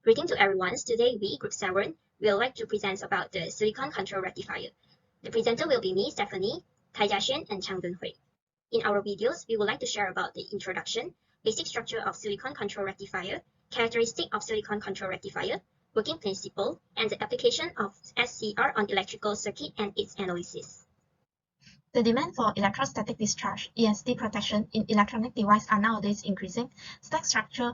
Greeting to everyone. Today we, Group 7, will like to present about the silicon control rectifier. The presenter will be me, Stephanie, Tai Jiaxuan, and Chang Dunhui. In our videos, we would like to share about the introduction, basic structure of silicon control rectifier, characteristic of silicon control rectifier, working principle, and the application of SCR on electrical circuit and its analysis. The demand for electrostatic discharge (ESD) protection in electronic devices are nowadays increasing. Stack structure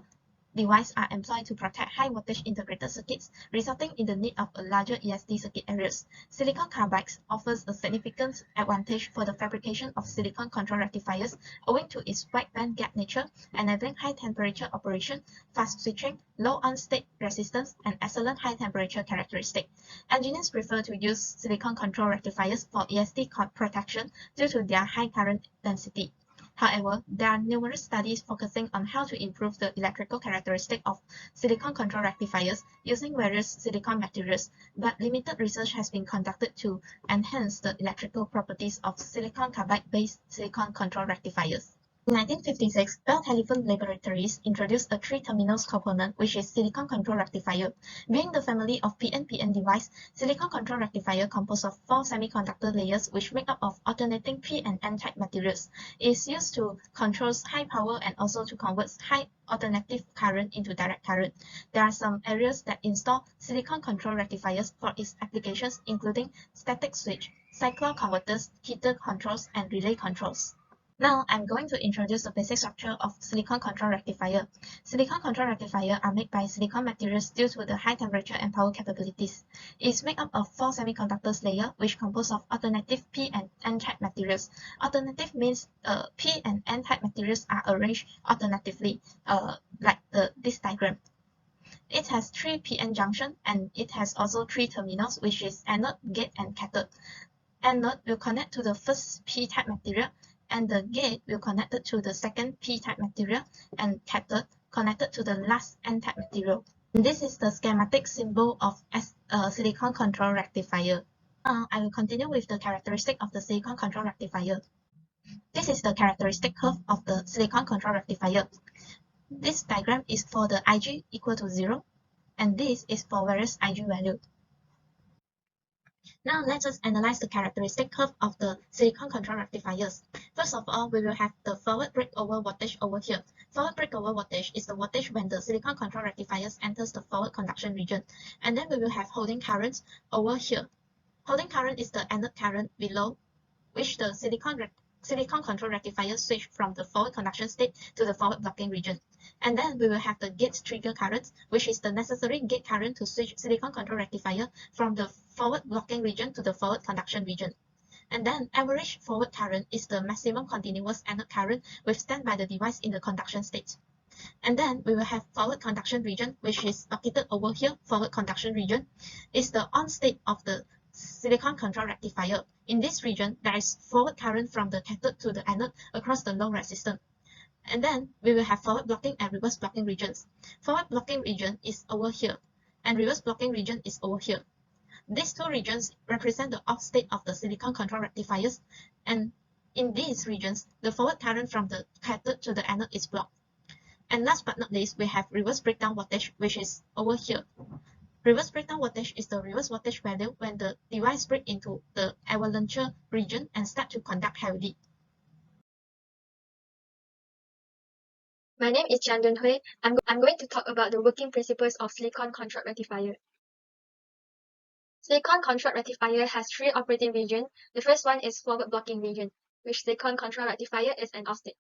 devices are employed to protect high-voltage integrated circuits, resulting in the need of a larger ESD circuit areas. Silicon carbide offers a significant advantage for the fabrication of silicon control rectifiers owing to its wide band gap nature, enabling high-temperature operation, fast switching, low on-state resistance, and excellent high-temperature characteristic. Engineers prefer to use silicon control rectifiers for ESD protection due to their high current density. However, there are numerous studies focusing on how to improve the electrical characteristic of silicon control rectifiers using various silicon materials, but limited research has been conducted to enhance the electrical properties of silicon carbide-based silicon control rectifiers. In 1956, Bell Telephone Laboratories introduced a three-terminals component which is silicon control rectifier. Being the family of PN-PN device, silicon control rectifier composed of 4 semiconductor layers which make up of alternating P and N type materials. It is used to control high power and also to convert high alternative current into direct current. There are some areas that install silicon control rectifiers for its applications including static switch, cycler converters, heater controls, and relay controls. Now I'm going to introduce the basic structure of silicon control rectifier. Silicon control rectifier are made by silicon materials due to the high temperature and power capabilities. It is made up of 4 semiconductors layer which compose of alternative P and N type materials. Alternative means P and N type materials are arranged alternatively, like this diagram. It has 3 PN junction and it has also 3 terminals which is anode, gate, and cathode. Anode will connect to the first P-type material, and the gate will connect it to the second P-type material, and cathode connected to the last N-type material. And this is the schematic symbol of silicon control rectifier. Now I will continue with the characteristic of the silicon control rectifier. This is the characteristic curve of the silicon control rectifier. This diagram is for the Ig equal to 0, and this is for various Ig value. Now let us analyze the characteristic curve of the silicon control rectifiers. First of all, we will have the forward breakover voltage over here. Forward breakover voltage is the voltage when the silicon control rectifiers enters the forward conduction region. And then we will have holding currents over here. Holding current is the anode current below which the silicon control rectifier switch from the forward conduction state to the forward blocking region. And then we will have the gate trigger current, which is the necessary gate current to switch silicon control rectifier from the forward blocking region to the forward conduction region. And then average forward current is the maximum continuous anode current withstand by the device in the conduction state. And then we will have forward conduction region, which is located over here. Forward conduction region is the on state of the silicon control rectifier. In this region, there is forward current from the cathode to the anode across the low resistance. And then we will have forward blocking and reverse blocking regions. Forward blocking region is over here, and reverse blocking region is over here. These two regions represent the off state of the silicon control rectifiers, and in these regions, the forward current from the cathode to the anode is blocked. And last but not least, we have reverse breakdown voltage, which is over here. Reverse breakdown voltage is the reverse voltage value when the device breaks into the avalanche region and start to conduct heavily. My name is Chang Dunhui. I'm going to talk about the working principles of silicon control rectifier. Silicon control rectifier has 3 operating regions. The first one is forward blocking region, which silicon control rectifier is an off-state.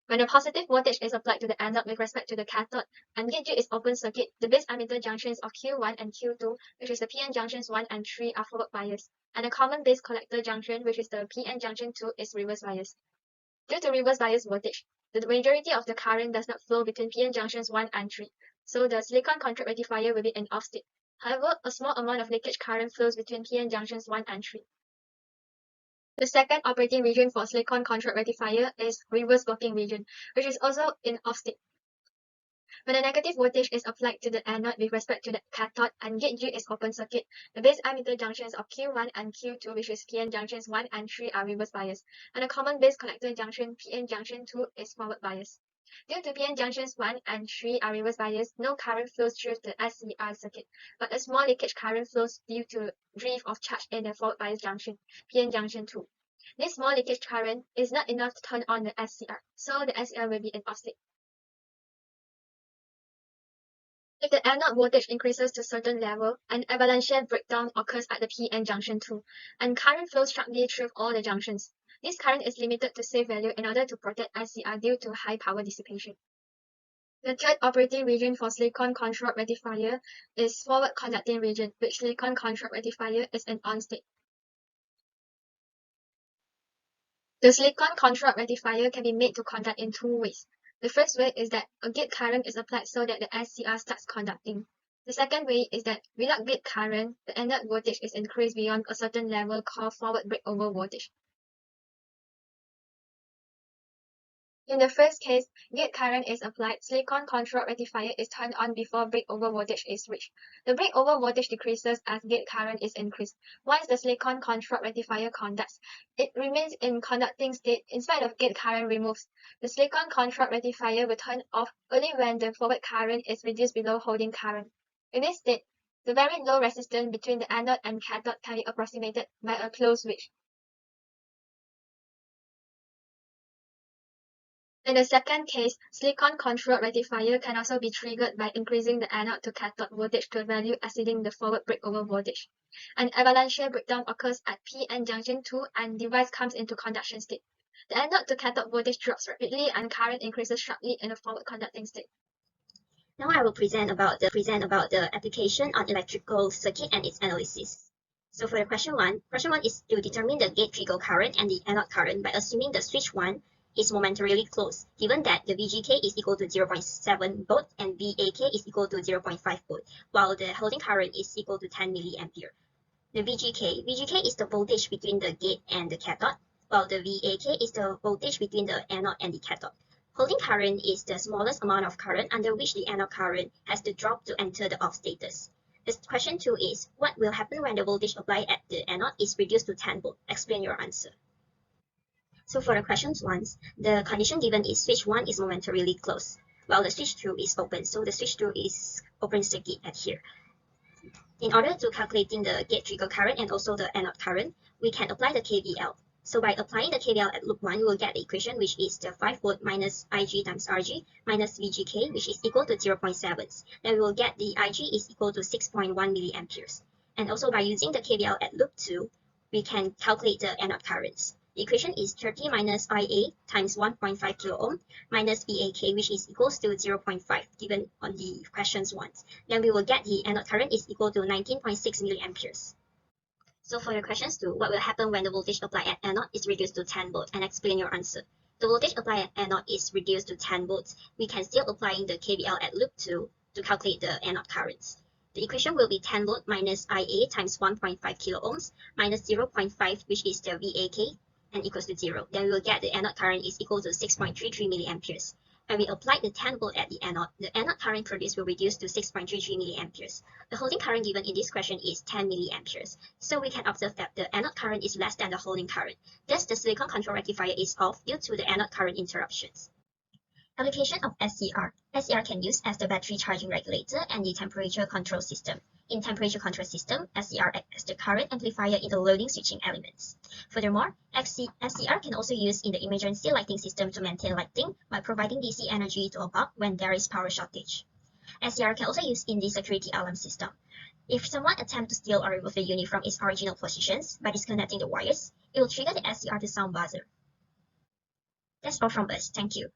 When a positive voltage is applied to the anode with respect to the cathode, and gate G is open circuit, the base emitter junctions of Q1 and Q2, which is the PN junctions 1 and 3, are forward biased, and the common base collector junction, which is the PN junction 2, is reverse biased. Due to reverse bias voltage, the majority of the current does not flow between PN junctions 1 and 3, so the silicon control rectifier will be an off-state. However, a small amount of leakage current flows between PN junctions 1 and 3. The second operating region for silicon control rectifier is reverse blocking region, which is also in off-state. When a negative voltage is applied to the anode with respect to the cathode and gate G is open circuit, the base emitter junctions of Q1 and Q2, which is PN junctions 1 and 3, are reverse biased, and the common base collector junction, PN junction 2, is forward biased. Due to PN junctions 1 and 3 are reverse biased, no current flows through the SCR circuit, but a small leakage current flows due to drift of charge in the forward bias junction, PN junction 2. This small leakage current is not enough to turn on the SCR, so the SCR will be in off state. If the anode voltage increases to a certain level, an avalanche breakdown occurs at the PN junction 2, and current flows sharply through all the junctions. This current is limited to safe value in order to protect SCR due to high power dissipation. The third operating region for silicon control rectifier is forward conducting region, which silicon control rectifier is in on state. The silicon control rectifier can be made to conduct in two ways. The first way is that a gate current is applied so that the SCR starts conducting. The second way is that without gate current, the anode voltage is increased beyond a certain level called forward breakover voltage. In the first case, gate current is applied, silicon control rectifier is turned on before breakover voltage is reached. The breakover voltage decreases as gate current is increased. Once the silicon control rectifier conducts, it remains in conducting state in spite of gate current removes. The silicon control rectifier will turn off only when the forward current is reduced below holding current. In this state, the very low resistance between the anode and cathode can be approximated by a closed switch. In the second case, silicon control rectifier can also be triggered by increasing the anode to cathode voltage to a value exceeding the forward breakover voltage. An avalanche breakdown occurs at PN junction 2 and device comes into conduction state. The anode to cathode voltage drops rapidly and current increases sharply in the forward conducting state. Now I will present about the application on electrical circuit and its analysis. So for the question one is to determine the gate trigger current and the anode current by assuming the switch 1 is momentarily closed, given that the VGK is equal to 0.7 volt and VAK is equal to 0.5 volt, while the holding current is equal to 10 milliampere. The VGK is the voltage between the gate and the cathode, while the VAK is the voltage between the anode and the cathode. Holding current is the smallest amount of current under which the anode current has to drop to enter the off status. The question 2 is, what will happen when the voltage applied at the anode is reduced to 10 volt? Explain your answer. So for the questions 1, the condition given is switch 1 is momentarily closed, while the switch 2 is open. So the switch 2 is open circuit at here. In order to calculating the gate trigger current and also the anode current, we can apply the KVL. So by applying the KVL at loop 1, we will get the equation which is the 5 volt minus Ig times Rg minus VGK, which is equal to 0.7. Then we will get the Ig is equal to 6.1 milliamperes. And also by using the KVL at loop 2, we can calculate the anode currents. The equation is 30 minus IA times 1.5 kilo ohm minus VAK, which is equals to 0.5 given on the questions 1. Then we will get the anode current is equal to 19.6 milliamperes. So for the questions 2, what will happen when the voltage applied at anode is reduced to 10 volts, and explain your answer. The voltage applied at anode is reduced to 10 volts. We can still applying the KVL at loop 2 to calculate the anode currents. The equation will be 10 volt minus IA times 1.5 kilo ohms minus 0.5, which is the VAK, and equals to 0. Then we will get the anode current is equal to 6.33 milliamperes. When we apply the 10 volt at the anode current produced will reduce to 6.33 milliamperes. The holding current given in this question is 10 milliamperes. So we can observe that the anode current is less than the holding current. Thus, the silicon control rectifier is off due to the anode current interruptions. Application of SCR. SCR can use as the battery charging regulator and the temperature control system. In temperature control system, SCR acts as the current amplifier in the loading switching elements. Furthermore, SCR can also use in the emergency lighting system to maintain lighting by providing DC energy to a bulb when there is power shortage. SCR can also use in the security alarm system. If someone attempts to steal or remove the unit from its original positions by disconnecting the wires, it will trigger the SCR to sound buzzer. That's all from us. Thank you.